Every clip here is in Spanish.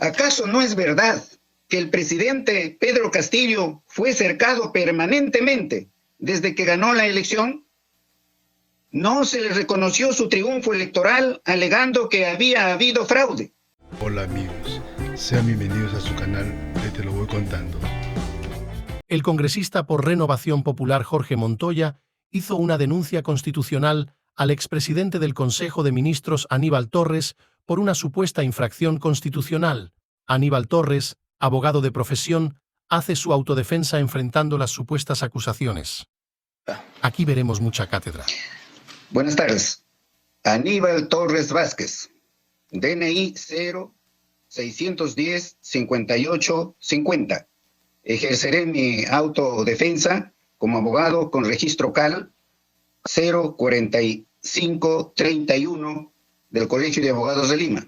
¿Acaso no es verdad que el presidente Pedro Castillo fue cercado permanentemente desde que ganó la elección? No se le reconoció su triunfo electoral alegando que había habido fraude. Hola amigos, sean bienvenidos a su canal de Te lo voy contando. El congresista por Renovación Popular Jorge Montoya hizo una denuncia constitucional al expresidente del Consejo de Ministros Aníbal Torres por una supuesta infracción constitucional. Aníbal Torres, abogado de profesión, hace su autodefensa enfrentando las supuestas acusaciones. Aquí veremos mucha cátedra. Buenas tardes. Aníbal Torres Vázquez, DNI 0-610-5850. Ejerceré mi autodefensa como abogado con registro CAL 04531 del Colegio de Abogados de Lima.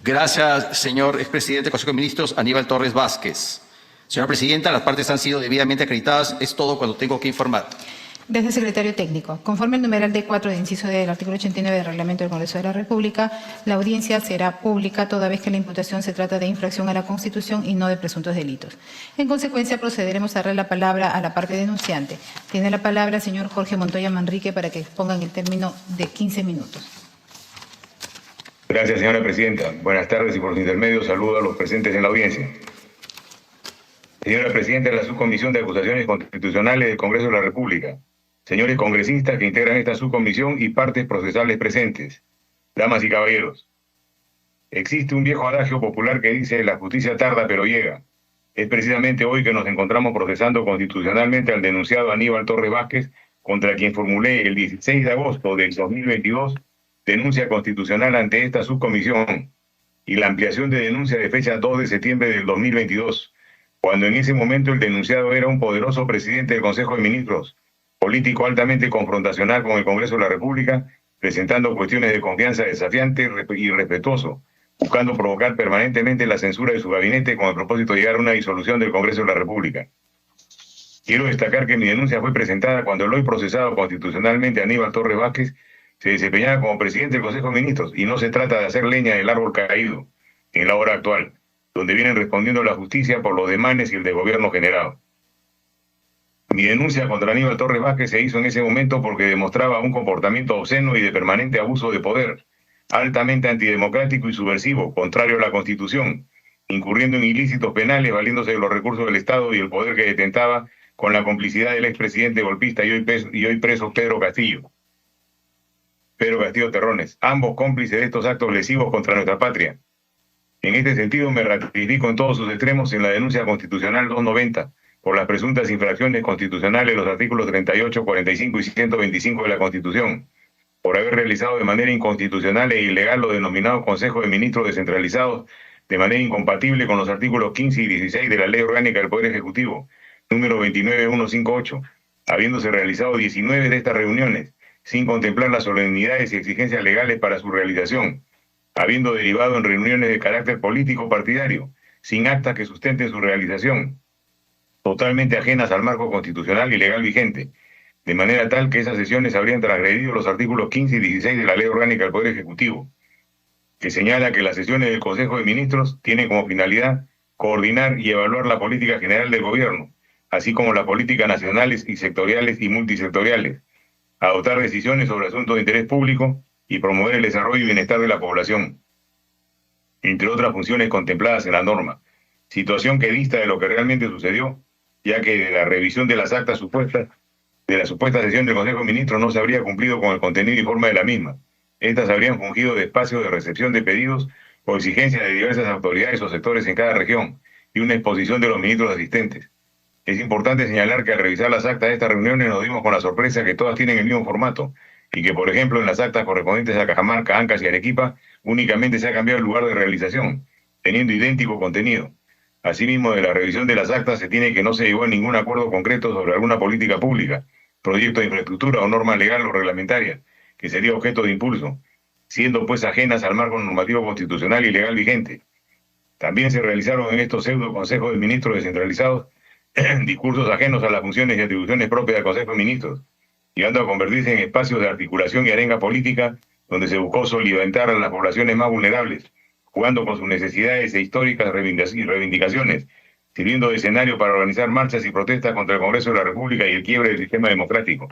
Gracias, señor expresidente del Consejo de Ministros, Aníbal Torres Vázquez. Señora Presidenta, las partes han sido debidamente acreditadas. Es todo cuando tengo que informar. Desde el Secretario Técnico. Conforme al numeral D4 de inciso D del artículo 89 del Reglamento del Congreso de la República, la audiencia será pública toda vez que la imputación se trata de infracción a la Constitución y no de presuntos delitos. En consecuencia, procederemos a darle la palabra a la parte denunciante. Tiene la palabra el señor Jorge Montoya Manrique para que expongan el término de 15 minutos. Gracias, señora Presidenta. Buenas tardes y por su intermedio saludo a los presentes en la audiencia. Señora Presidenta de la Subcomisión de Acusaciones Constitucionales del Congreso de la República, señores congresistas que integran esta subcomisión y partes procesales presentes, damas y caballeros. Existe un viejo adagio popular que dice: la justicia tarda pero llega. Es precisamente hoy que nos encontramos procesando constitucionalmente al denunciado Aníbal Torres Vázquez, contra quien formulé el 16 de agosto del 2022 denuncia constitucional ante esta subcomisión y la ampliación de denuncia de fecha 2 de septiembre del 2022, cuando en ese momento el denunciado era un poderoso presidente del Consejo de Ministros, político altamente confrontacional con el Congreso de la República, presentando cuestiones de confianza desafiante y irrespetuoso, buscando provocar permanentemente la censura de su gabinete con el propósito de llegar a una disolución del Congreso de la República. Quiero destacar que mi denuncia fue presentada cuando el hoy procesado constitucionalmente Aníbal Torres Vázquez se desempeñaba como presidente del Consejo de Ministros, y no se trata de hacer leña del árbol caído en la hora actual, donde vienen respondiendo la justicia por los demanes y el desgobierno generado. Mi denuncia contra Aníbal Torres Vázquez se hizo en ese momento porque demostraba un comportamiento obsceno y de permanente abuso de poder, altamente antidemocrático y subversivo, contrario a la Constitución, incurriendo en ilícitos penales valiéndose de los recursos del Estado y el poder que detentaba, con la complicidad del expresidente golpista y hoy preso Pedro Castillo Terrones, ambos cómplices de estos actos lesivos contra nuestra patria. En este sentido me ratifico en todos sus extremos en la denuncia constitucional 290, por las presuntas infracciones constitucionales de los artículos 38, 45 y 125 de la Constitución, por haber realizado de manera inconstitucional e ilegal lo denominado Consejo de Ministros descentralizados de manera incompatible con los artículos 15 y 16 de la Ley Orgánica del Poder Ejecutivo, número 29158, habiéndose realizado 19 de estas reuniones, sin contemplar las solemnidades y exigencias legales para su realización, habiendo derivado en reuniones de carácter político partidario, sin actas que sustenten su realización, totalmente ajenas al marco constitucional y legal vigente, de manera tal que esas sesiones habrían transgredido los artículos 15 y 16 de la Ley Orgánica del Poder Ejecutivo, que señala que las sesiones del Consejo de Ministros tienen como finalidad coordinar y evaluar la política general del gobierno, así como las políticas nacionales y sectoriales y multisectoriales, adoptar decisiones sobre asuntos de interés público y promover el desarrollo y bienestar de la población, entre otras funciones contempladas en la norma, situación que dista de lo que realmente sucedió, ya que de la revisión de las actas supuestas de la supuesta sesión del Consejo de Ministros no se habría cumplido con el contenido y forma de la misma. Estas habrían fungido de espacio de recepción de pedidos o exigencias de diversas autoridades o sectores en cada región y una exposición de los ministros asistentes. Es importante señalar que al revisar las actas de estas reuniones nos dimos con la sorpresa que todas tienen el mismo formato y que, por ejemplo, en las actas correspondientes a Cajamarca, Ancash y Arequipa únicamente se ha cambiado el lugar de realización, teniendo idéntico contenido. Asimismo, de la revisión de las actas se tiene que no se llegó a ningún acuerdo concreto sobre alguna política pública, proyecto de infraestructura o norma legal o reglamentaria, que sería objeto de impulso, siendo pues ajenas al marco normativo constitucional y legal vigente. También se realizaron en estos pseudo consejos de ministros descentralizados discursos ajenos a las funciones y atribuciones propias del Consejo de Ministros, llegando a convertirse en espacios de articulación y arenga política donde se buscó soliviantar a las poblaciones más vulnerables, jugando con sus necesidades e históricas reivindicaciones, sirviendo de escenario para organizar marchas y protestas contra el Congreso de la República y el quiebre del sistema democrático.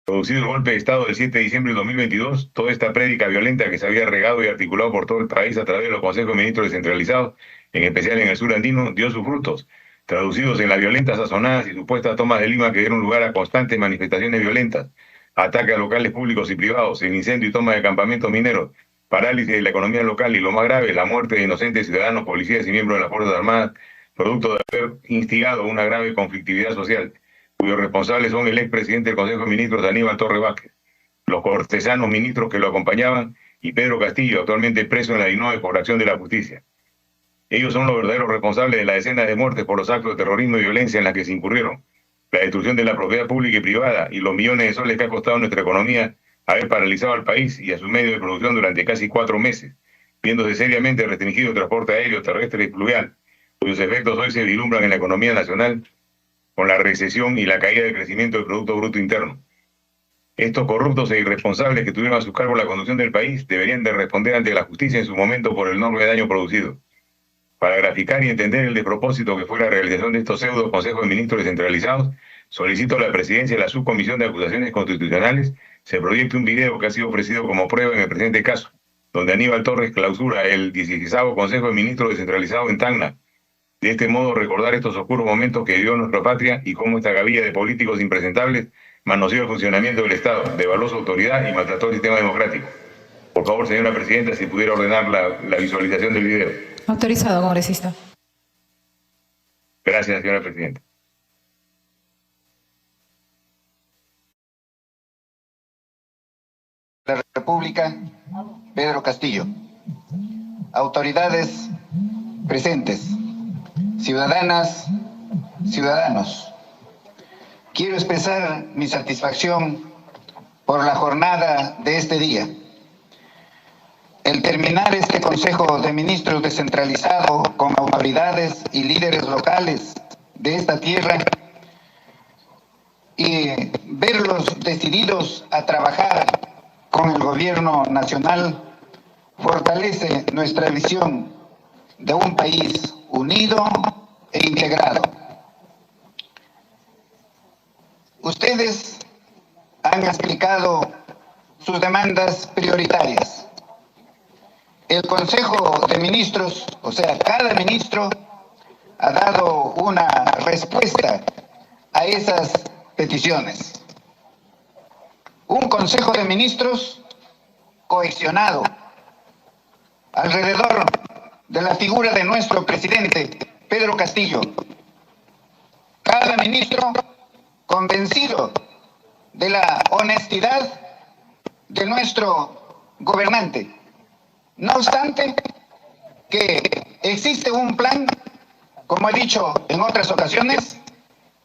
Producido el golpe de Estado del 7 de diciembre de 2022, toda esta prédica violenta que se había regado y articulado por todo el país a través de los consejos de ministros descentralizados, en especial en el sur andino, dio sus frutos, traducidos en las violentas sazonadas y supuestas tomas de Lima que dieron lugar a constantes manifestaciones violentas, ataques a locales públicos y privados, el incendio y toma de campamentos mineros, parálisis de la economía local y, lo más grave, la muerte de inocentes ciudadanos, policías y miembros de las Fuerzas Armadas, producto de haber instigado una grave conflictividad social, cuyos responsables son el expresidente del Consejo de Ministros, Aníbal Torres Vázquez, los cortesanos ministros que lo acompañaban y Pedro Castillo, actualmente preso en la DINOE por acción de la justicia. Ellos son los verdaderos responsables de las decenas de muertes por los actos de terrorismo y violencia en las que se incurrieron, la destrucción de la propiedad pública y privada y los millones de soles que ha costado a nuestra economía haber paralizado al país y a sus medios de producción durante casi 4 meses, viéndose seriamente restringido el transporte aéreo, terrestre y fluvial, cuyos efectos hoy se vislumbran en la economía nacional con la recesión y la caída del crecimiento del Producto Bruto Interno. Estos corruptos e irresponsables que tuvieron a su cargo la conducción del país deberían de responder ante la justicia en su momento por el enorme daño producido. Para graficar y entender el despropósito que fue la realización de estos pseudo consejos de ministros descentralizados, solicito a la presidencia de la Subcomisión de Acusaciones Constitucionales se proyecte un video que ha sido ofrecido como prueba en el presente caso, donde Aníbal Torres clausura el 16º Consejo de Ministros descentralizado en Tacna. De este modo, recordar estos oscuros momentos que vivió nuestra patria y cómo esta gavilla de políticos impresentables manoseó el funcionamiento del Estado, devaluó su autoridad y maltrató el sistema democrático. Por favor, señora presidenta, si pudiera ordenar la visualización del video. Autorizado, congresista. Gracias, señora presidenta. La República, Pedro Castillo. Autoridades presentes, ciudadanas, ciudadanos. Quiero expresar mi satisfacción por la jornada de este día. El terminar este Consejo de Ministros descentralizado con autoridades y líderes locales de esta tierra y verlos decididos a trabajar con el gobierno nacional fortalece nuestra visión de un país unido e integrado. Ustedes han explicado sus demandas prioritarias. El Consejo de Ministros, o sea, cada ministro, ha dado una respuesta a esas peticiones. Un Consejo de Ministros cohesionado alrededor de la figura de nuestro presidente, Pedro Castillo. Cada ministro convencido de la honestidad de nuestro gobernante. No obstante, que existe un plan, como he dicho en otras ocasiones,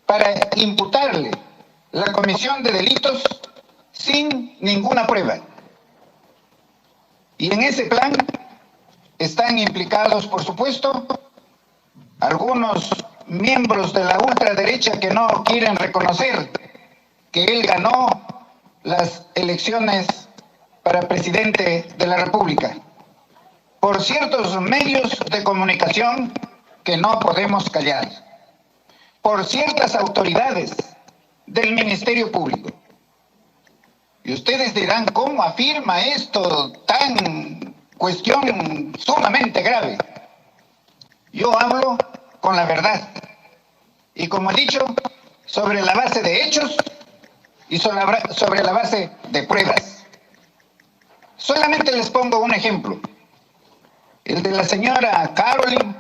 para imputarle la comisión de delitos sin ninguna prueba. Y en ese plan están implicados, por supuesto, algunos miembros de la ultraderecha que no quieren reconocer que él ganó las elecciones para presidente de la República, por ciertos medios de comunicación que no podemos callar, por ciertas autoridades del Ministerio Público. Y ustedes dirán, ¿cómo afirma esto tan cuestión sumamente grave? Yo hablo con la verdad y, como he dicho, sobre la base de hechos y sobre la base de pruebas. Solamente les pongo un ejemplo, el de la señora Caroline,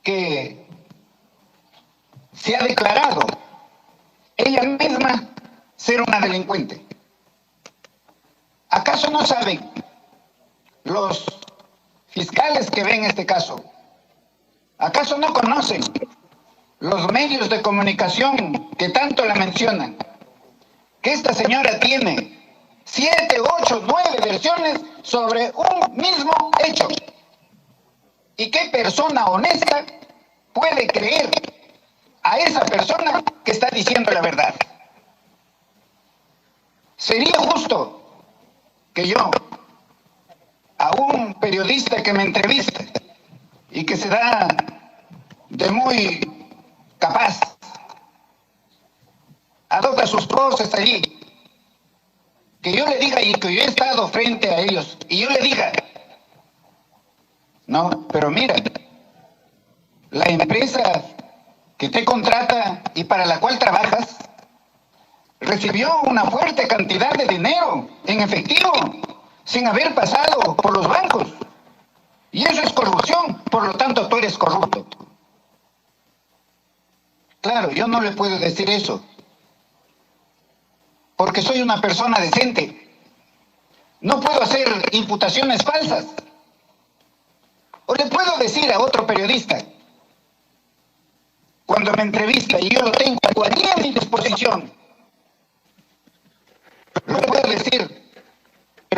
que se ha declarado ella misma ser una delincuente. ¿Acaso no saben los fiscales que ven este caso? ¿Acaso no conocen los medios de comunicación que tanto la mencionan? Que esta señora tiene 7, 8, 9 versiones sobre un mismo hecho. ¿Y qué persona honesta puede creer a esa persona que está diciendo la verdad? Sería justo que yo, a un periodista que me entrevista y que se da de muy capaz, adopta sus poses allí, que yo le diga, y que yo he estado frente a ellos, y yo le diga, no, pero mira, la empresa que te contrata y para la cual trabajas recibió una fuerte cantidad de dinero en efectivo sin haber pasado por los bancos. Y eso es corrupción, por lo tanto tú eres corrupto. Claro, yo no le puedo decir eso, porque soy una persona decente. No puedo hacer imputaciones falsas. O le puedo decir a otro periodista, cuando me entrevista y yo lo tengo aquí a mi disposición, lo puedo decir,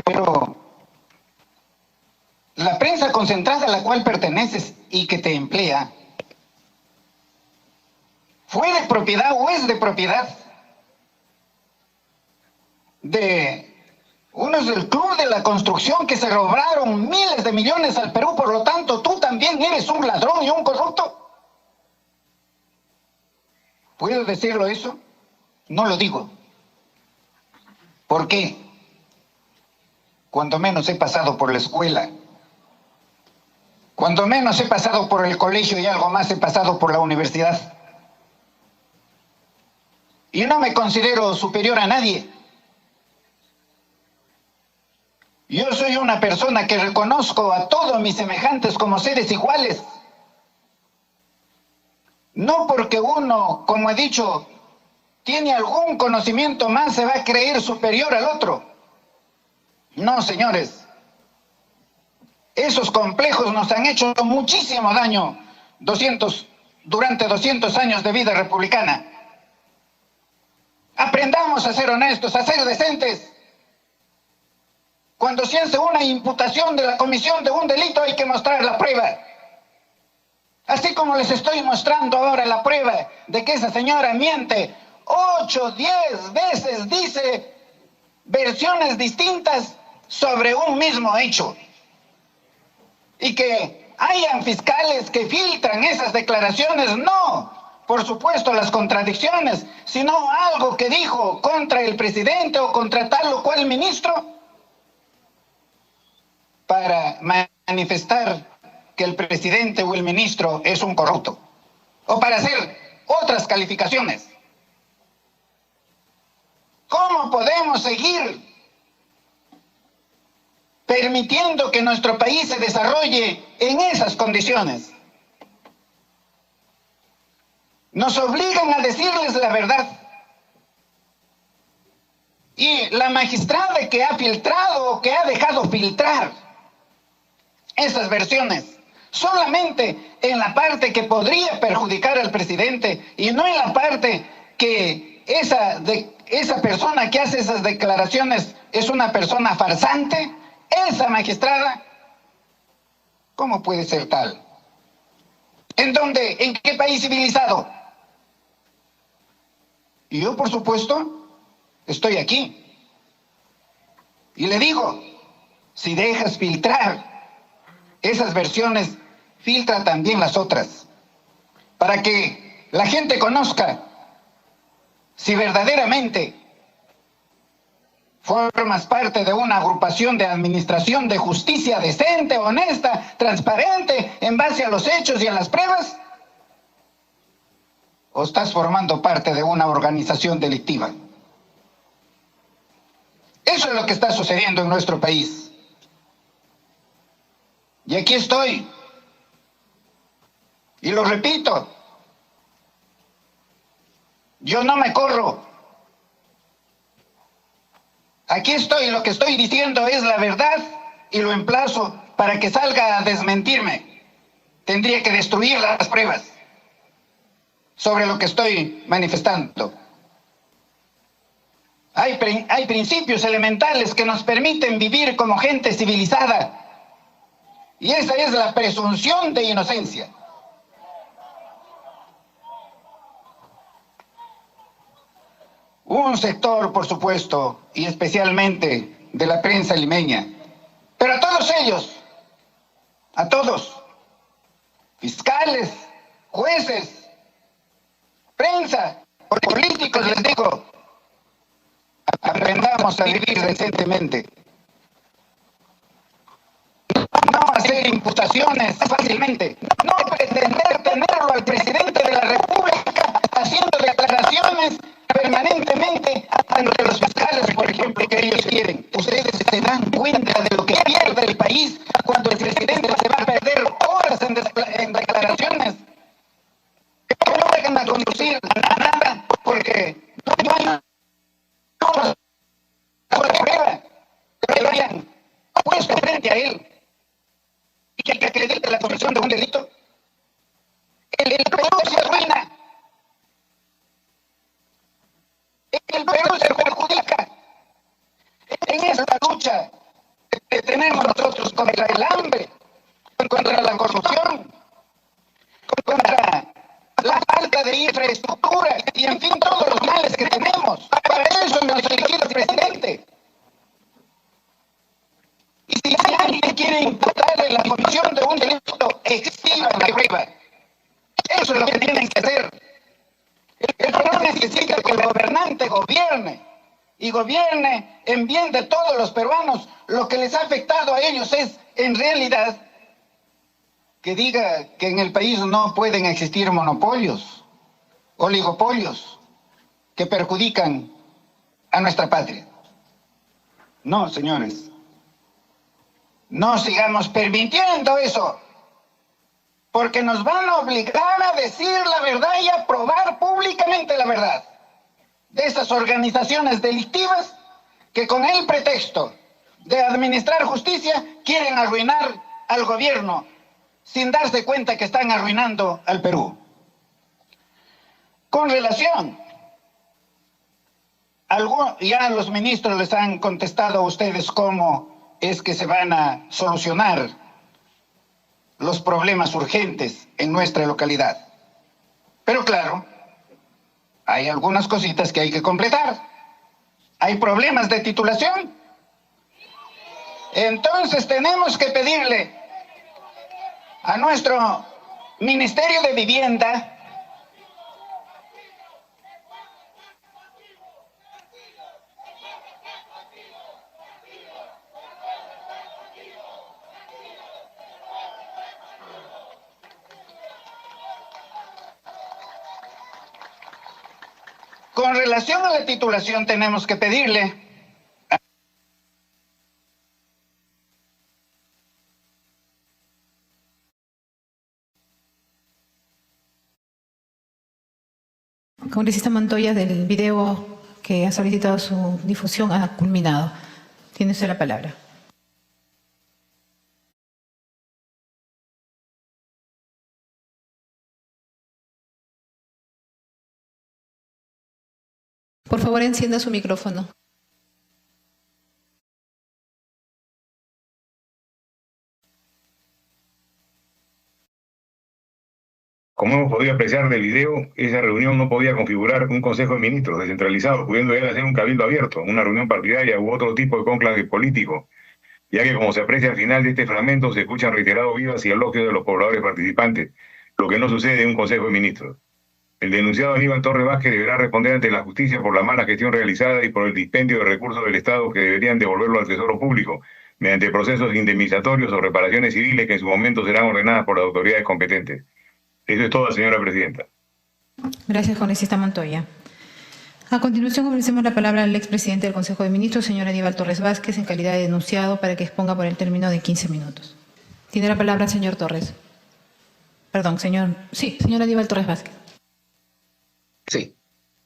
pero la prensa concentrada a la cual perteneces y que te emplea, ¿fue de propiedad o es de propiedad de unos del Club de la Construcción que se robaron miles de millones al Perú? Por lo tanto, tú también eres un ladrón y un corrupto. ¿Puedo decirlo eso? No lo digo. ¿Por qué? Cuando menos he pasado por la escuela, cuando menos he pasado por el colegio y algo más he pasado por la universidad. Y no me considero superior a nadie. Yo soy una persona que reconozco a todos mis semejantes como seres iguales. No porque uno, como he dicho, tiene algún conocimiento más, se va a creer superior al otro. No, señores. Esos complejos nos han hecho muchísimo daño durante 200 años de vida republicana. Aprendamos a ser honestos, a ser decentes. Cuando se hace una imputación de la comisión de un delito hay que mostrar la prueba. Así como les estoy mostrando ahora la prueba de que esa señora miente 8, 10 veces, dice versiones distintas sobre un mismo hecho. Y que hayan fiscales que filtran esas declaraciones, no, por supuesto, las contradicciones, sino algo que dijo contra el presidente o contra tal o cual ministro, para manifestar que el presidente o el ministro es un corrupto, o para hacer otras calificaciones. ¿Cómo podemos seguir permitiendo que nuestro país se desarrolle en esas condiciones? Nos obligan a decirles la verdad. Y la magistrada que ha filtrado o que ha dejado filtrar esas versiones solamente en la parte que podría perjudicar al presidente y no en la parte que esa persona que hace esas declaraciones es una persona farsante. Esa magistrada, ¿cómo puede ser tal? ¿En dónde? ¿En qué país civilizado? Y yo, por supuesto, estoy aquí. Y le digo, si dejas filtrar esas versiones, filtra también las otras, para que la gente conozca si verdaderamente formas parte de una agrupación de administración de justicia decente, honesta, transparente, en base a los hechos y a las pruebas, o estás formando parte de una organización delictiva. Eso es lo que está sucediendo en nuestro país. Y aquí estoy. Y lo repito, yo no me corro. Aquí estoy, lo que estoy diciendo es la verdad y lo emplazo para que salga a desmentirme. Tendría que destruir las pruebas sobre lo que estoy manifestando. Hay principios elementales que nos permiten vivir como gente civilizada. Y esa es la presunción de inocencia. Un sector, por supuesto, y especialmente de la prensa limeña, Pero a todos ellos, a todos, fiscales, jueces, prensa, políticos, les digo, aprendamos a vivir decentemente. No hacer imputaciones fácilmente. No pretender tenerlo al presidente de la República haciendo declaraciones permanentemente ante los fiscales, por ejemplo, que ellos quieren. Ustedes se dan cuenta de lo que pierde el país cuando el presidente se va a perder horas en declaraciones. Que no dejan a conducir a nada porque no hay prueba que lo hayan puesto frente a él y que acredite la comisión de un delito. El Perú se arruina. El Perú se perjudica. En esta lucha que tenemos nosotros contra el hambre, contra la corrupción, contra la falta de infraestructura y en fin todos los males que tenemos. Para eso nos eligió el presidente. Y si alguien quiere imputarle la comisión de un delito, exhiban la prueba. Eso es lo que tienen que hacer. El Perú necesita que el gobernante gobierne y gobierne en bien de todos los peruanos. Lo que les ha afectado a ellos es, en realidad, que diga que en el país no pueden existir monopolios, oligopolios, que perjudican a nuestra patria. No, señores. No sigamos permitiendo eso, porque nos van a obligar a decir la verdad y a probar públicamente la verdad de esas organizaciones delictivas que con el pretexto de administrar justicia quieren arruinar al gobierno sin darse cuenta que están arruinando al Perú. Con relación, ya los ministros les han contestado a ustedes cómo es que se van a solucionar los problemas urgentes en nuestra localidad. Pero claro, hay algunas cositas que hay que completar. Hay problemas de titulación. Entonces tenemos que pedirle a nuestro Ministerio de Vivienda con relación a la titulación tenemos que pedirle Congresista Montoya, del video que ha solicitado su difusión ha culminado. Tiene usted la palabra. Por favor, encienda su micrófono. Como hemos podido apreciar del video, esa reunión no podía configurar un Consejo de Ministros descentralizado, pudiendo ya hacer un cabildo abierto, una reunión partidaria u otro tipo de cónclave político, ya que como se aprecia al final de este fragmento, se escuchan reiterados vivas y elogios de los pobladores participantes, lo que no sucede en un Consejo de Ministros. El denunciado Aníbal Torres Vázquez deberá responder ante la justicia por la mala gestión realizada y por el dispendio de recursos del Estado que deberían devolverlo al Tesoro Público, mediante procesos indemnizatorios o reparaciones civiles que en su momento serán ordenadas por las autoridades competentes. Eso es todo, señora presidenta. Gracias, congresista Montoya. A continuación, ofrecemos la palabra al expresidente del Consejo de Ministros, señor Aníbal Torres Vázquez, en calidad de denunciado, para que exponga por el término de 15 minutos. Tiene la palabra el señor Torres. Perdón, señor Aníbal Torres Vázquez. Sí.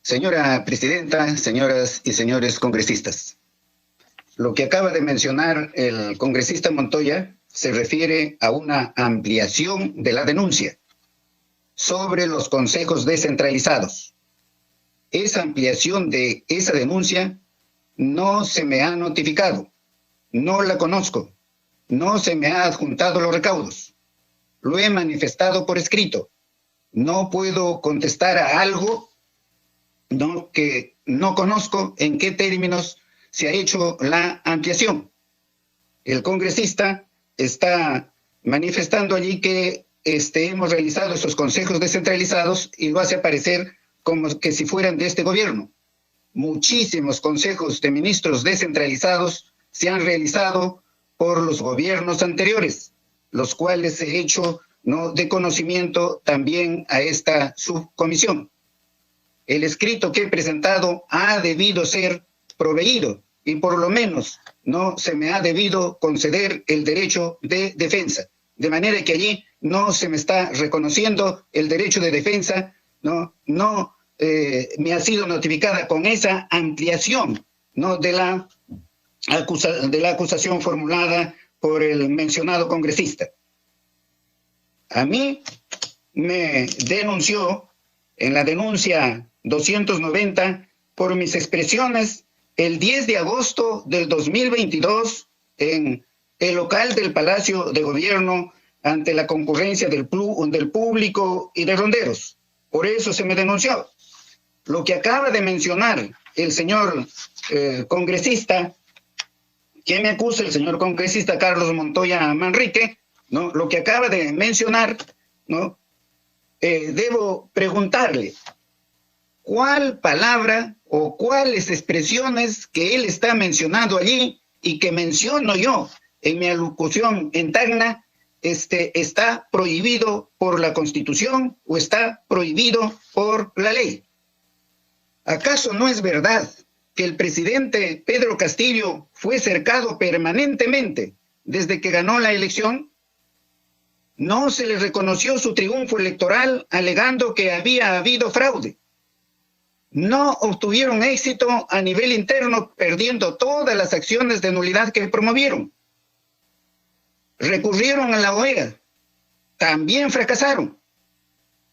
Señora presidenta, señoras y señores congresistas, lo que acaba de mencionar el congresista Montoya se refiere a una ampliación de la denuncia sobre los consejos descentralizados. Esa ampliación de esa denuncia no se me ha notificado, no la conozco, no se me ha adjuntado los recaudos. Lo he manifestado por escrito. No puedo contestar a algo que no conozco en qué términos se ha hecho la ampliación. el congresista está manifestando allí que hemos realizado esos consejos descentralizados y lo hace parecer como que si fueran de este gobierno. Muchísimos consejos de ministros descentralizados se han realizado por los gobiernos anteriores, los cuales he hecho de conocimiento también a esta subcomisión. El escrito que he presentado ha debido ser proveído y por lo menos no se me ha debido conceder el derecho de defensa. De manera que allí no se me está reconociendo el derecho de defensa, me ha sido notificada con esa ampliación de la acusación formulada por el mencionado congresista. A mí me denunció en la denuncia 290 por mis expresiones el 10 de agosto del 2022 en el local del Palacio de Gobierno ante la concurrencia del público y de ronderos. Por eso se me denunció. Lo que acaba de mencionar el señor congresista, que me acusa el señor congresista Carlos Montoya Manrique, lo que acaba de mencionar, debo preguntarle, ¿cuál palabra o cuáles expresiones que él está mencionando allí y que menciono yo en mi alocución en Tacna, está prohibido por la Constitución o está prohibido por la ley? ¿Acaso no es verdad que el presidente Pedro Castillo fue cercado permanentemente desde que ganó la elección? No se le reconoció su triunfo electoral alegando que había habido fraude. No obtuvieron éxito a nivel interno, perdiendo todas las acciones de nulidad que promovieron. Recurrieron a la OEA, también fracasaron.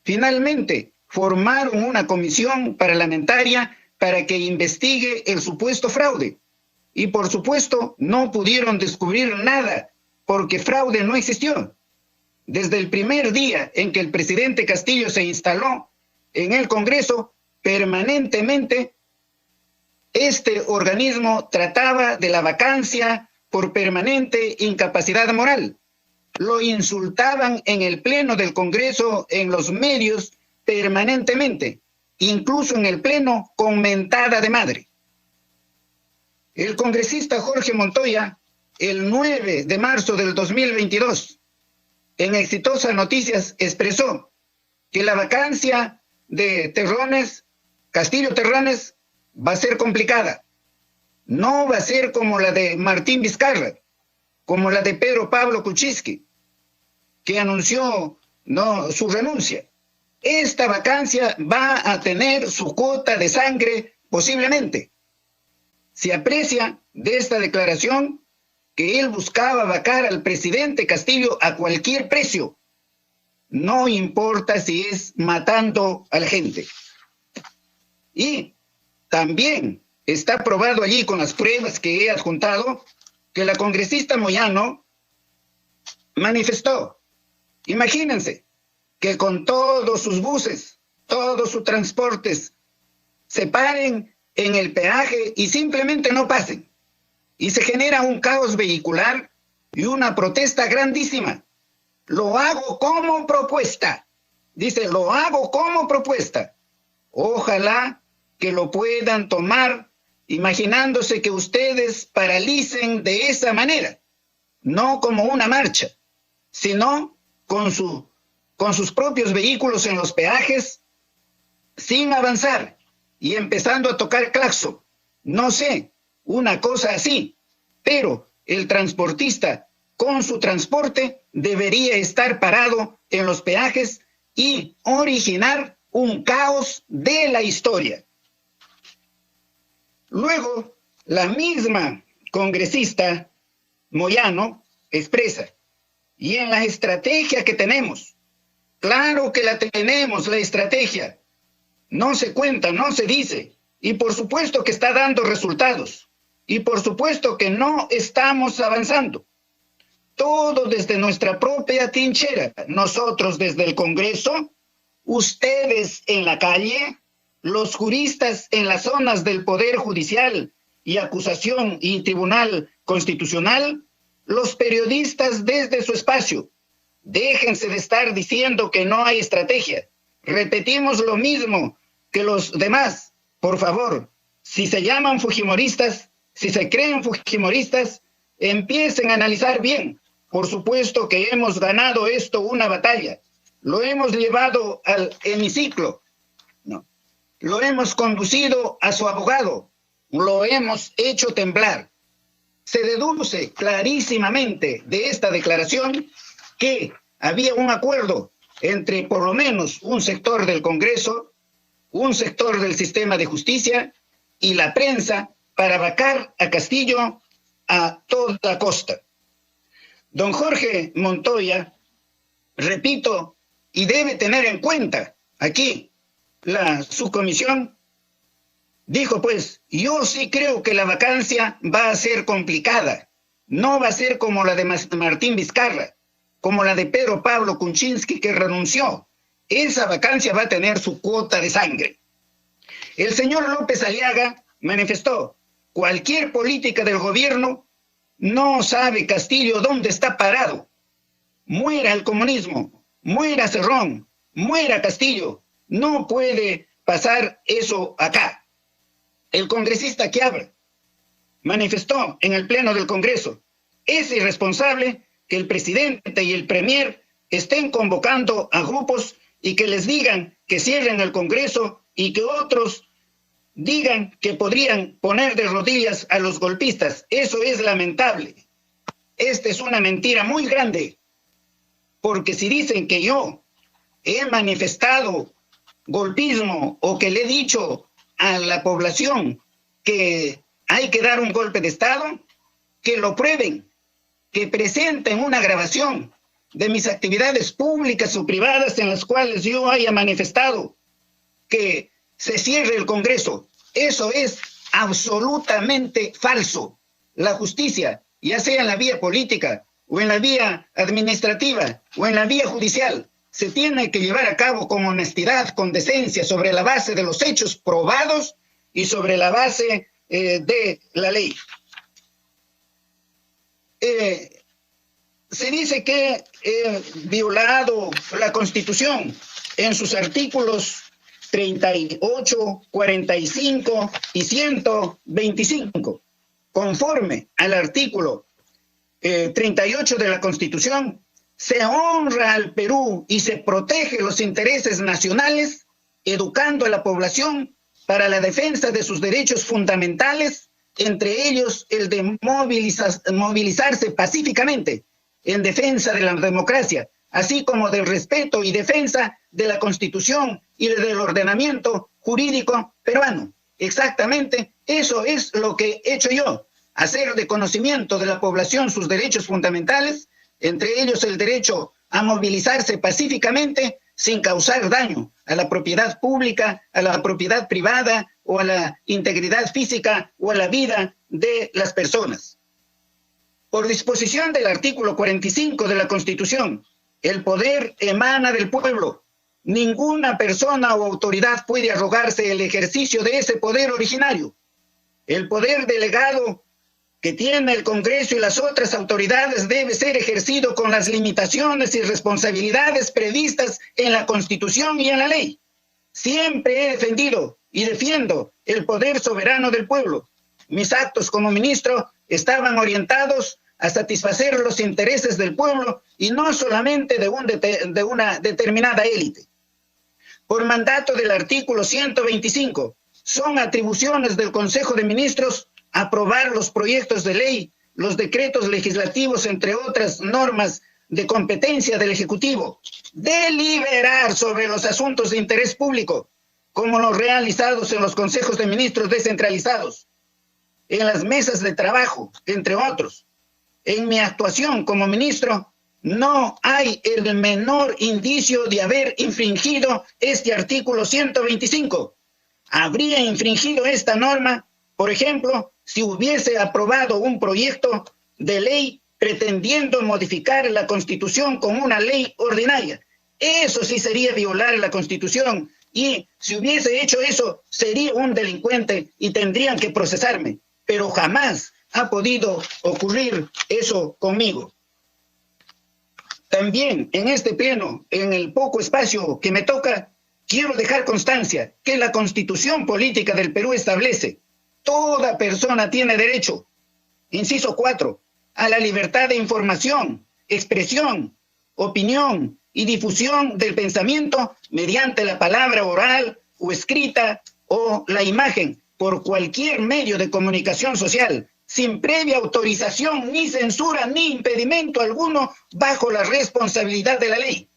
Finalmente, formaron una comisión parlamentaria para que investigue el supuesto fraude. Y por supuesto, no pudieron descubrir nada, porque fraude no existió. Desde el primer día en que el presidente Castillo se instaló en el Congreso, permanentemente, este organismo trataba de la vacancia por permanente incapacidad moral. Lo insultaban en el pleno del Congreso, en los medios, permanentemente, incluso en el pleno con mentada de madre. El congresista Jorge Montoya, el 9 de marzo del 2022, en Exitosas Noticias expresó que la vacancia de Terrones, Castillo Terrones, va a ser complicada. No va a ser como la de Martín Vizcarra, como la de Pedro Pablo Kuczynski, que anunció su renuncia. Esta vacancia va a tener su cuota de sangre posiblemente. Se aprecia de esta declaración que él buscaba vacar al presidente Castillo a cualquier precio. No importa si es matando a la gente. Y también está probado allí con las pruebas que he adjuntado que la congresista Moyano manifestó. Imagínense que con todos sus buses, todos sus transportes, se paren en el peaje y simplemente no pasen. Y se genera un caos vehicular y una protesta grandísima. Lo hago como propuesta. Dice, lo hago como propuesta. Ojalá que lo puedan tomar imaginándose que ustedes paralicen de esa manera. No como una marcha, sino con sus propios vehículos en los peajes, sin avanzar y empezando a tocar claxon. No sé, una cosa así, pero el transportista con su transporte debería estar parado en los peajes y originar un caos de la historia. Luego, la misma congresista Moyano expresa, y en la estrategia que tenemos, claro que la tenemos, la estrategia, no se cuenta, no se dice, y por supuesto que está dando resultados, y por supuesto que no estamos avanzando. Todo desde nuestra propia trinchera, nosotros desde el Congreso, ustedes en la calle, los juristas en las zonas del Poder Judicial y acusación y Tribunal Constitucional, los periodistas desde su espacio. Déjense de estar diciendo que no hay estrategia. Repetimos lo mismo que los demás. Por favor, si se llaman fujimoristas, si se creen fujimoristas, empiecen a analizar bien. Por supuesto que hemos ganado esto una batalla. Lo hemos llevado al hemiciclo. No. Lo hemos conducido a su abogado. Lo hemos hecho temblar. Se deduce clarísimamente de esta declaración que había un acuerdo entre por lo menos un sector del Congreso, un sector del sistema de justicia y la prensa para vacar a Castillo a toda costa. Don Jorge Montoya, repito, y debe tener en cuenta aquí la subcomisión, dijo pues, yo sí creo que la vacancia va a ser complicada, no va a ser como la de Martín Vizcarra, como la de Pedro Pablo Kuczynski que renunció. Esa vacancia va a tener su cuota de sangre. El señor López Aliaga manifestó, cualquier política del gobierno no sabe Castillo dónde está parado. Muera el comunismo, muera Cerrón, muera Castillo. No puede pasar eso acá. El congresista Quiabra manifestó en el Pleno del Congreso, es irresponsable que el presidente y el premier estén convocando a grupos y que les digan que cierren el Congreso y que otros digan que podrían poner de rodillas a los golpistas. Eso es lamentable. Esta es una mentira muy grande, porque si dicen que yo he manifestado golpismo o que le he dicho a la población que hay que dar un golpe de Estado, que lo prueben, que presenten una grabación de mis actividades públicas o privadas en las cuales yo haya manifestado que se cierre el Congreso. Eso es absolutamente falso. La justicia, ya sea en la vía política o en la vía administrativa o en la vía judicial, se tiene que llevar a cabo con honestidad, con decencia, sobre la base de los hechos probados y sobre la base de la ley. Se dice que violado la Constitución en sus artículos 38, 45 y 125. Conforme al artículo 38 de la Constitución, se honra al Perú y se protege los intereses nacionales, educando a la población para la defensa de sus derechos fundamentales, entre ellos el de movilizarse pacíficamente en defensa de la democracia, así como del respeto y defensa de la Constitución y del ordenamiento jurídico peruano. Exactamente, eso es lo que he hecho yo, hacer de conocimiento de la población sus derechos fundamentales, entre ellos el derecho a movilizarse pacíficamente sin causar daño a la propiedad pública, a la propiedad privada o a la integridad física o a la vida de las personas. Por disposición del artículo 45 de la Constitución, el poder emana del pueblo. Ninguna persona o autoridad puede arrogarse el ejercicio de ese poder originario. El poder delegado que tiene el Congreso y las otras autoridades debe ser ejercido con las limitaciones y responsabilidades previstas en la Constitución y en la ley. Siempre he defendido y defiendo el poder soberano del pueblo. Mis actos como ministro estaban orientados a satisfacer los intereses del pueblo y no solamente de una determinada élite. Por mandato del artículo 125, son atribuciones del Consejo de Ministros aprobar los proyectos de ley, los decretos legislativos, entre otras normas de competencia del Ejecutivo, deliberar sobre los asuntos de interés público, como los realizados en los consejos de ministros descentralizados, en las mesas de trabajo, entre otros. En mi actuación como ministro, no hay el menor indicio de haber infringido este artículo 125. Habría infringido esta norma, por ejemplo, si hubiese aprobado un proyecto de ley pretendiendo modificar la Constitución con una ley ordinaria. Eso sí sería violar la Constitución, y si hubiese hecho eso, sería un delincuente y tendrían que procesarme. Pero jamás ha podido ocurrir eso conmigo. También en este pleno, en el poco espacio que me toca, quiero dejar constancia que la Constitución Política del Perú establece: toda persona tiene derecho, inciso 4, a la libertad de información, expresión, opinión y difusión del pensamiento mediante la palabra oral o escrita o la imagen por cualquier medio de comunicación social, sin previa autorización, ni censura, ni impedimento alguno, bajo la responsabilidad de la ley.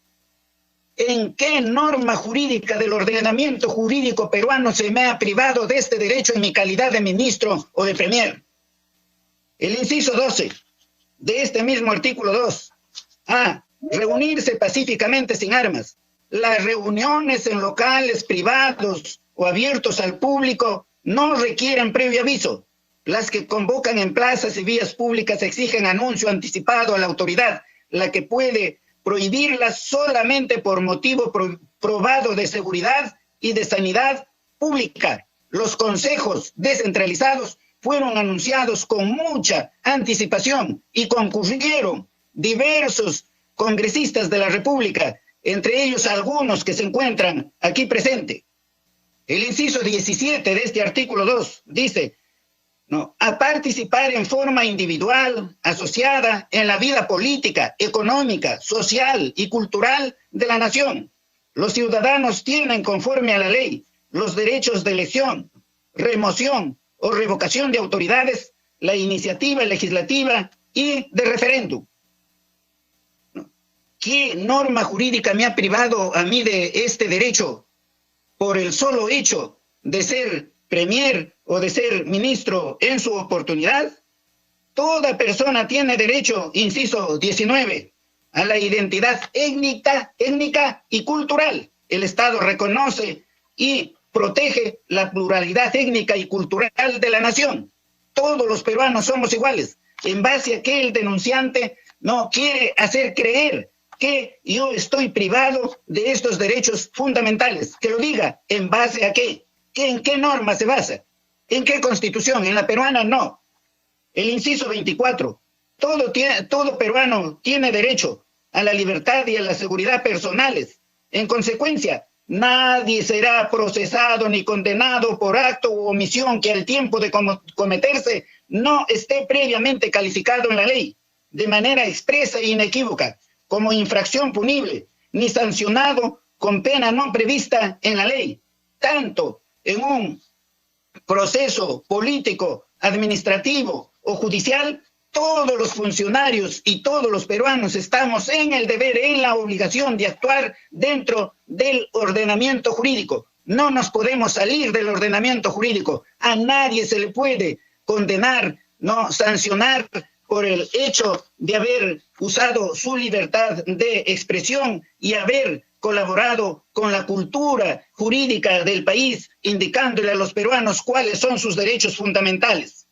¿En qué norma jurídica del ordenamiento jurídico peruano se me ha privado de este derecho en mi calidad de ministro o de premier? El inciso 12 de este mismo artículo 2. A. Reunirse pacíficamente sin armas. Las reuniones en locales privados o abiertos al público no requieren previo aviso. Las que convocan en plazas y vías públicas exigen anuncio anticipado a la autoridad, la que puede prohibirlas solamente por motivo probado de seguridad y de sanidad pública. Los consejos descentralizados fueron anunciados con mucha anticipación y concurrieron diversos congresistas de la República, entre ellos algunos que se encuentran aquí presentes. El inciso 17 de este artículo 2 dice: a participar en forma individual, asociada en la vida política, económica, social y cultural de la nación. Los ciudadanos tienen, conforme a la ley, los derechos de elección, remoción o revocación de autoridades, la iniciativa legislativa y de referéndum. ¿Qué norma jurídica me ha privado a mí de este derecho por el solo hecho de ser premier o de ser ministro en su oportunidad? Toda persona tiene derecho, inciso 19, a la identidad étnica y cultural. El Estado reconoce y protege la pluralidad étnica y cultural de la nación. Todos los peruanos somos iguales, en base a que el denunciante no quiere hacer creer que yo estoy privado de estos derechos fundamentales. Que lo diga, ¿en base a qué? ¿En qué norma se basa? ¿En qué constitución? En la peruana no. El inciso 24. Todo peruano tiene derecho a la libertad y a la seguridad personales. En consecuencia, nadie será procesado ni condenado por acto u omisión que al tiempo de cometerse no esté previamente calificado en la ley, de manera expresa e inequívoca, como infracción punible, ni sancionado con pena no prevista en la ley, tanto en un proceso político, administrativo o judicial. Todos los funcionarios y todos los peruanos estamos en el deber, en la obligación de actuar dentro del ordenamiento jurídico. No nos podemos salir del ordenamiento jurídico. A nadie se le puede condenar, no sancionar por el hecho de haber usado su libertad de expresión y haber colaborado con la cultura jurídica del país, indicándole a los peruanos cuáles son sus derechos fundamentales.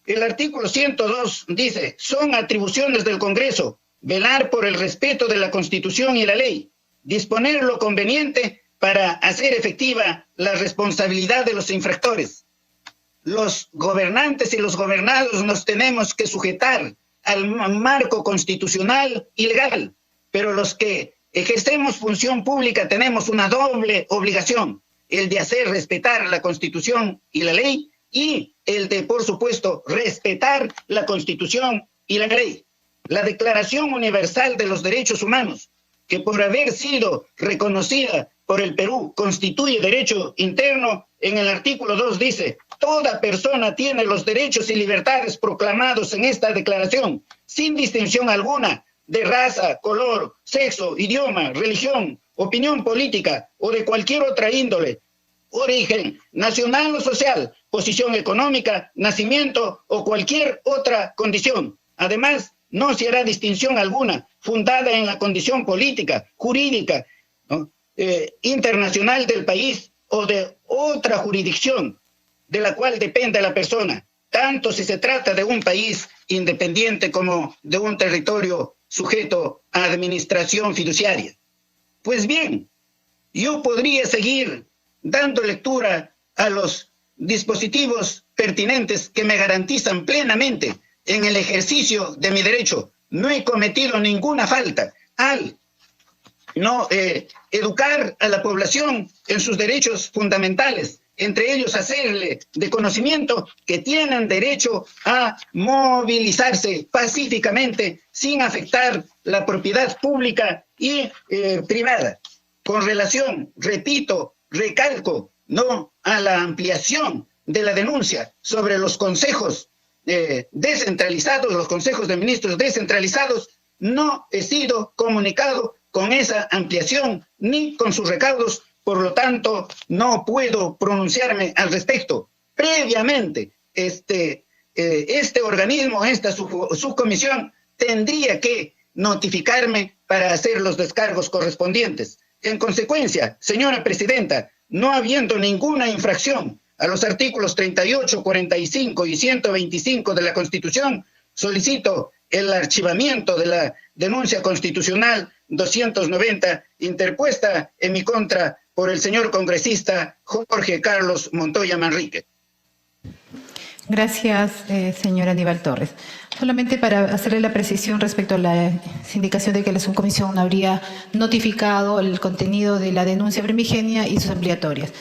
El artículo 102 dice: son atribuciones del Congreso velar por el respeto de la Constitución y la ley, disponer lo conveniente para hacer efectiva la responsabilidad de los infractores. Los gobernantes y los gobernados nos tenemos que sujetar al marco constitucional y legal, pero los que ejercemos función pública tenemos una doble obligación: el de hacer respetar la Constitución y la ley, y el de, por supuesto, respetar la Constitución y la ley. La Declaración Universal de los Derechos Humanos, que por haber sido reconocida por el Perú constituye derecho interno, en el artículo 2 dice: toda persona tiene los derechos y libertades proclamados en esta declaración, sin distinción alguna de raza, color, sexo, idioma, religión, opinión política o de cualquier otra índole, origen nacional o social, posición económica, nacimiento o cualquier otra condición. Además, no se hará distinción alguna fundada en la condición política, jurídica, internacional del país o de otra jurisdicción de la cual depende la persona, tanto si se trata de un país independiente como de un territorio sujeto a administración fiduciaria. Pues bien, yo podría seguir dando lectura a los dispositivos pertinentes que me garantizan plenamente en el ejercicio de mi derecho. No he cometido ninguna falta al no educar a la población en sus derechos fundamentales, entre ellos hacerle de conocimiento que tienen derecho a movilizarse pacíficamente sin afectar la propiedad pública y privada. Con relación, repito, recalco, no a la ampliación de la denuncia sobre los consejos descentralizados, los consejos de ministros descentralizados, no he sido comunicado con esa ampliación ni con sus recaudos, por lo tanto no puedo pronunciarme al respecto. Previamente, este organismo, esta subcomisión, tendría que notificarme para hacer los descargos correspondientes. En consecuencia, señora presidenta, no habiendo ninguna infracción a los artículos 38, 45 y 125 de la Constitución, solicito el archivamiento de la denuncia constitucional 290 interpuesta en mi contra por el señor congresista Jorge Carlos Montoya Manrique. Gracias, señor Aníbal Torres. Solamente para hacerle la precisión respecto a la indicación de que la subcomisión no habría notificado el contenido de la denuncia primigenia y sus ampliatorias.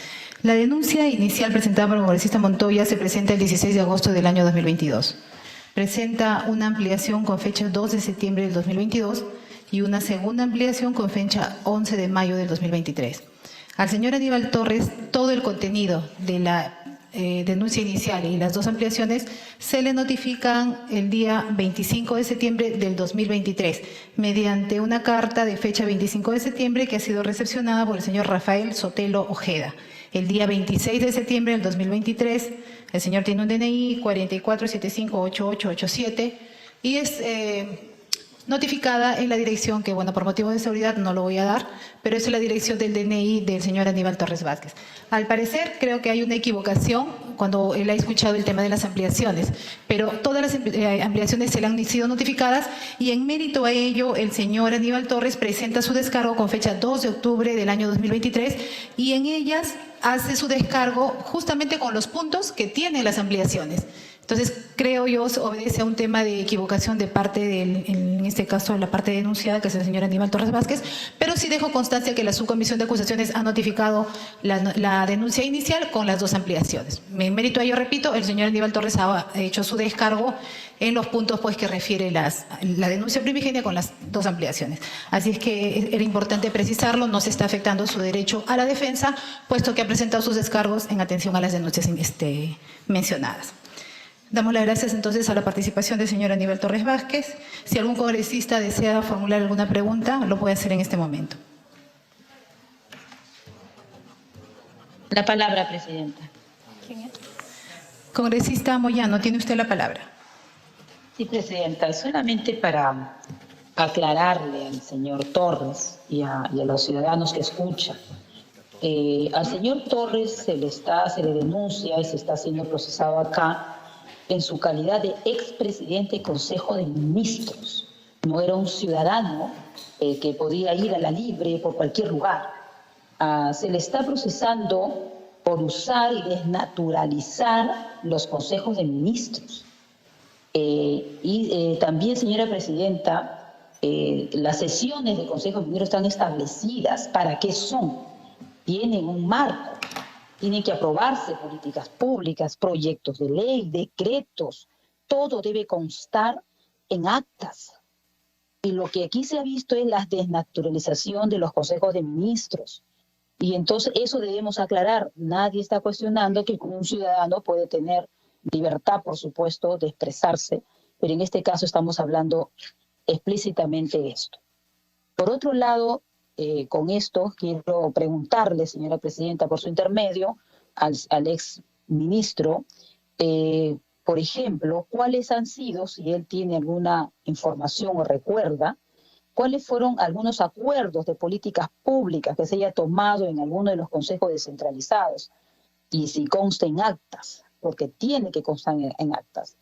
La denuncia inicial presentada por el congresista Montoya se presenta el 16 de agosto del año 2022. Presenta una ampliación con fecha 2 de septiembre del 2022 y una segunda ampliación con fecha 11 de mayo del 2023. Al señor Aníbal Torres, todo el contenido de la denuncia inicial y las dos ampliaciones se le notifican el día 25 de septiembre del 2023 mediante una carta de fecha 25 de septiembre que ha sido recepcionada por el señor Rafael Sotelo Ojeda. El día 26 de septiembre del 2023, el señor tiene un DNI 44758887 y es notificada en la dirección que, bueno, por motivo de seguridad no lo voy a dar, pero es la dirección del DNI del señor Aníbal Torres Vázquez. Al parecer, creo que hay una equivocación cuando él ha escuchado el tema de las ampliaciones, pero todas las ampliaciones se le han sido notificadas y en mérito a ello, el señor Aníbal Torres presenta su descargo con fecha 2 de octubre del año 2023 y en ellas hace su descargo justamente con los puntos que tienen las ampliaciones. Entonces, creo yo, obedece a un tema de equivocación de parte del, en este caso, la parte denunciada, que es el señor Aníbal Torres Vázquez, pero sí dejo constancia que la subcomisión de acusaciones ha notificado la denuncia inicial con las dos ampliaciones. En mérito a ello, repito, el señor Aníbal Torres ha hecho su descargo en los puntos pues, que refiere la denuncia primigenia con las dos ampliaciones. Así es que era importante precisarlo, no se está afectando su derecho a la defensa, puesto que ha presentado sus descargos en atención a las denuncias mencionadas. Damos las gracias entonces a la participación del señor Aníbal Torres Vázquez. Si algún congresista desea formular alguna pregunta, lo puede hacer en este momento. La palabra, presidenta. ¿Quién es? Congresista Moyano, tiene usted la palabra. Sí, presidenta, solamente para aclararle al señor Torres y a los ciudadanos que escuchan. Al señor Torres se le denuncia y se está siendo procesado acá en su calidad de expresidente del Consejo de Ministros. No era un ciudadano que podía ir a la libre por cualquier lugar. Se le está procesando por usar y desnaturalizar los consejos de ministros. También, señora presidenta, las sesiones del Consejo de Ministros están establecidas. ¿Para qué son? Tienen un marco. Tienen que aprobarse políticas públicas, proyectos de ley, decretos. Todo debe constar en actas. Y lo que aquí se ha visto es la desnaturalización de los consejos de ministros. Y entonces eso debemos aclarar. Nadie está cuestionando que un ciudadano puede tener libertad, por supuesto, de expresarse, pero en este caso estamos hablando explícitamente de esto. Por otro lado, con esto quiero preguntarle, señora presidenta, por su intermedio, al ex ministro, por ejemplo, cuáles han sido, si él tiene alguna información o recuerda, cuáles fueron algunos acuerdos de políticas públicas que se haya tomado en alguno de los consejos descentralizados, y si consta en actas, porque tiene que constar en actas.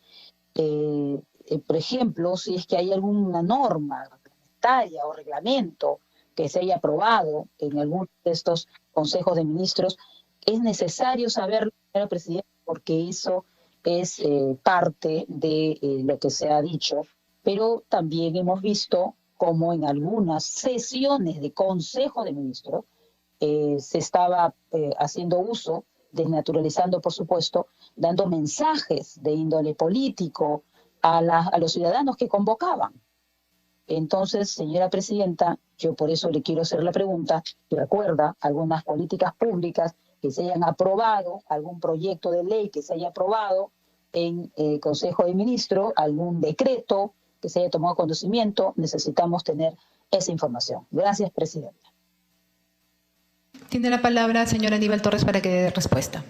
Por ejemplo, si es que hay alguna norma reglamentaria o reglamento que se haya aprobado en alguno de estos consejos de ministros, es necesario saberlo, señora presidenta, porque eso es parte de lo que se ha dicho, pero también hemos visto cómo en algunas sesiones de Consejo de Ministros se estaba haciendo uso, desnaturalizando, por supuesto, dando mensajes de índole político a los ciudadanos que convocaban. Entonces, señora presidenta, yo por eso le quiero hacer la pregunta, ¿recuerda algunas políticas públicas que se hayan aprobado, algún proyecto de ley que se haya aprobado en el Consejo de Ministros, algún decreto que se haya tomado conocimiento? Necesitamos tener esa información. Gracias, presidenta. Tiene la palabra señora Aníbal Torres para que dé respuesta.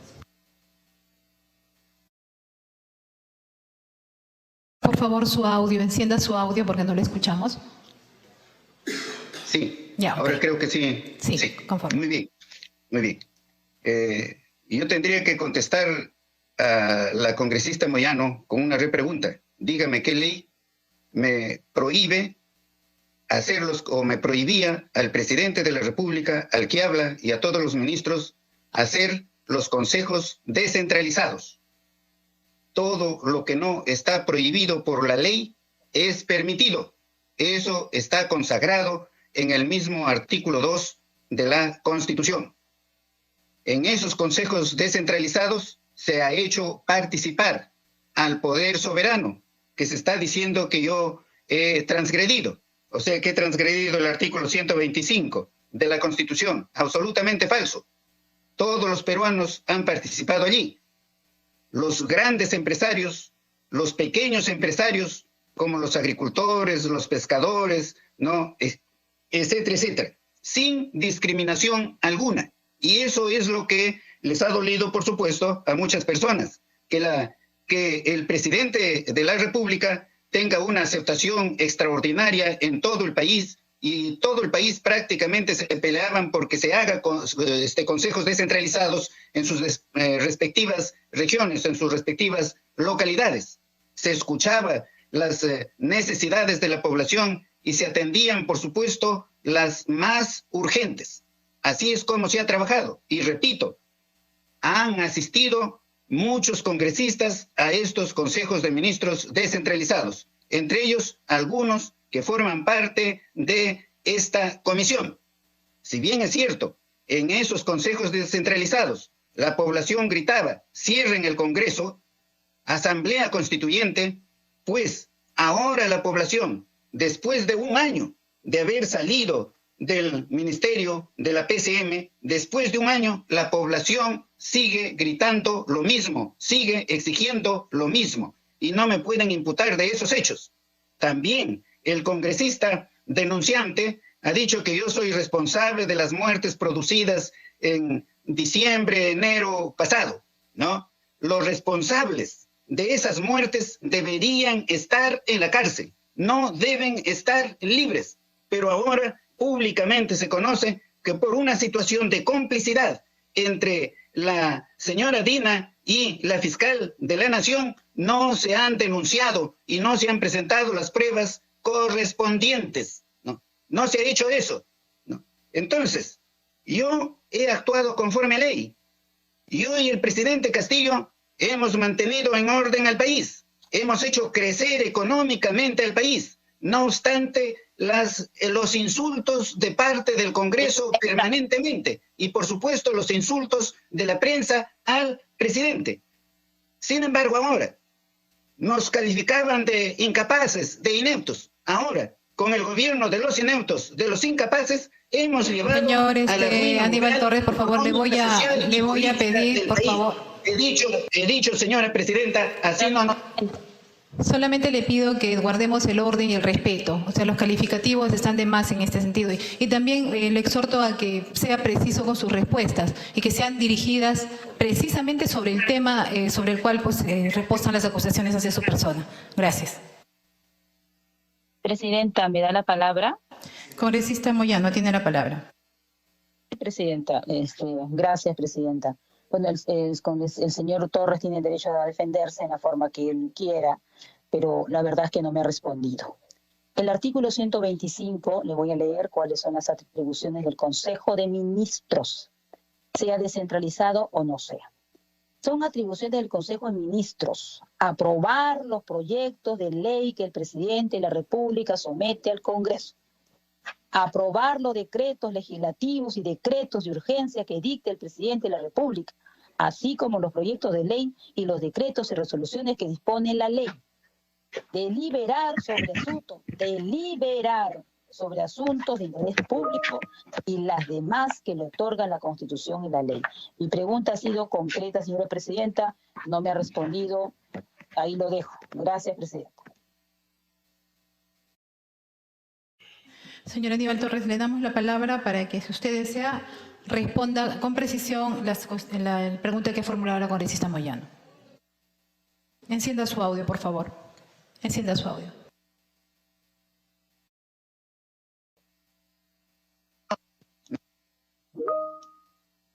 Por favor, su audio, encienda su audio porque no lo escuchamos. Sí, Ya, ahora ok. creo que sí. Sí, conforme. Muy bien, muy bien. Yo tendría que contestar a la congresista Moyano con una repregunta. Dígame qué ley me prohíbe hacerlos o me prohibía al presidente de la República, al que habla y a todos los ministros hacer los consejos descentralizados. Todo lo que no está prohibido por la ley es permitido. Eso está consagrado en el mismo artículo 2 de la Constitución. En esos consejos descentralizados se ha hecho participar al poder soberano, que se está diciendo que yo he transgredido. O sea, que he transgredido el artículo 125 de la Constitución. Absolutamente falso. Todos los peruanos han participado allí. Los grandes empresarios, los pequeños empresarios, como los agricultores, los pescadores, ¿no? Etcétera, etcétera, sin discriminación alguna. Y eso es lo que les ha dolido, por supuesto, a muchas personas, que el presidente de la República tenga una aceptación extraordinaria en todo el país, y todo el país prácticamente se peleaban porque se haga consejos descentralizados en sus respectivas regiones, en sus respectivas localidades. Se escuchaba las necesidades de la población y se atendían, por supuesto, las más urgentes. Así es como se ha trabajado. Y repito, han asistido muchos congresistas a estos consejos de ministros descentralizados, entre ellos algunos que forman parte de esta comisión. Si bien es cierto, en esos consejos descentralizados la población gritaba, cierren el Congreso, Asamblea Constituyente, pues ahora la población, después de un año de haber salido del Ministerio de la PCM, después de un año, la población sigue gritando lo mismo, sigue exigiendo lo mismo, y no me pueden imputar de esos hechos. También el congresista denunciante ha dicho que yo soy responsable de las muertes producidas en diciembre, enero pasado, ¿no? Los responsables de esas muertes deberían estar en la cárcel, no deben estar libres, pero ahora públicamente se conoce que por una situación de complicidad entre la señora Dina y la fiscal de la Nación no se han denunciado y no se han presentado las pruebas correspondientes. No se ha hecho eso, ¿no? Entonces, yo he actuado conforme a ley. Yo y el presidente Castillo hemos mantenido en orden al país. Hemos hecho crecer económicamente al país. No obstante, los insultos de parte del Congreso permanentemente y, por supuesto, los insultos de la prensa al presidente. Sin embargo, ahora nos calificaban de incapaces, de ineptos. Ahora, con el gobierno de los ineptos, de los incapaces, hemos llevado Señor a la ruina Aníbal moral, Torres, por favor, le voy a política pedir, del por país. favor. He dicho, señora presidenta, así no. Solamente le pido que guardemos el orden y el respeto. O sea, los calificativos están de más en este sentido. Y también le exhorto a que sea preciso con sus respuestas y que sean dirigidas precisamente sobre el tema sobre el cual reposan las acusaciones hacia su persona. Gracias. Presidenta, ¿me da la palabra? Congresista Moyano tiene la palabra. Presidenta, gracias, presidenta. Bueno, el señor Torres tiene derecho a defenderse en la forma que él quiera, pero la verdad es que no me ha respondido. El artículo 125, le voy a leer cuáles son las atribuciones del Consejo de Ministros, sea descentralizado o no sea. son atribuciones del Consejo de Ministros aprobar los proyectos de ley que el presidente de la República somete al Congreso, aprobar los decretos legislativos y decretos de urgencia que dicte el presidente de la República, así como los proyectos de ley y los decretos y resoluciones que dispone la ley. Deliberar sobre asuntos de interés público y las demás que le otorgan la Constitución y la ley. Mi pregunta ha sido concreta, señora presidenta, no me ha respondido, ahí lo dejo. Gracias, presidenta. Señora Aníbal Torres, le damos la palabra para que, si usted desea, responda con precisión la pregunta que ha formulado la congresista Moyano. Encienda su audio, por favor. Encienda su audio.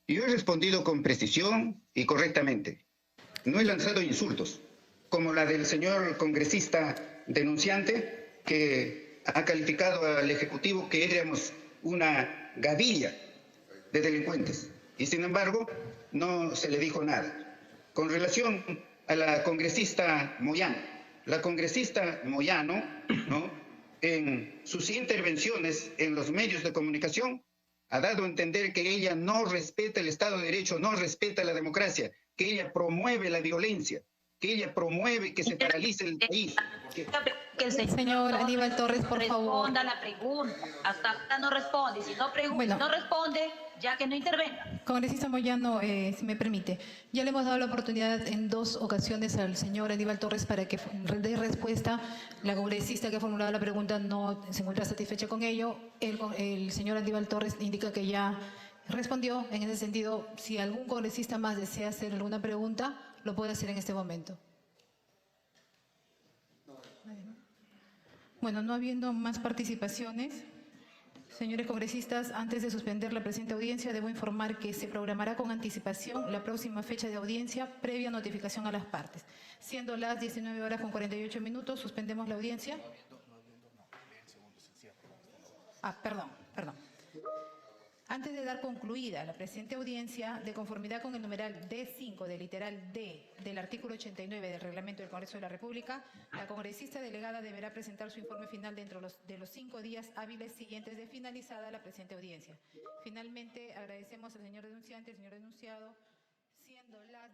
Yo he respondido con precisión y correctamente. No he lanzado insultos, como la del señor congresista denunciante, que ha calificado al Ejecutivo que éramos una gavilla de delincuentes. Y sin embargo, no se le dijo nada. Con relación a la congresista Moyano, la congresista Moyano, ¿no?, en sus intervenciones en los medios de comunicación, ha dado a entender que ella no respeta el Estado de Derecho, no respeta la democracia, que ella promueve la violencia, que ella promueve que se paralice el país. Que el Señor Aníbal Torres, por favor. responda a la pregunta. Hasta ahora no responde. Si no, Bueno. si no responde, ya que no intervenga. Congresista Moyano, si me permite, ya le hemos dado la oportunidad en 2 ocasiones al señor Aníbal Torres para que dé respuesta. La congresista que ha formulado la pregunta no se encuentra satisfecha con ello. El señor Aníbal Torres indica que ya respondió. En ese sentido, si algún congresista más desea hacer alguna pregunta, lo puede hacer en este momento. Bueno, no habiendo más participaciones, señores congresistas, antes de suspender la presente audiencia, debo informar que se programará con anticipación la próxima fecha de audiencia previa notificación a las partes. Siendo las 19:48, suspendemos la audiencia. Perdón. Antes de dar concluida la presente audiencia, de conformidad con el numeral D5 del literal D del artículo 89 del Reglamento del Congreso de la República, la congresista delegada deberá presentar su informe final dentro de los 5 días hábiles siguientes de finalizada la presente audiencia. Finalmente, agradecemos al señor denunciante, al señor denunciado, siendo las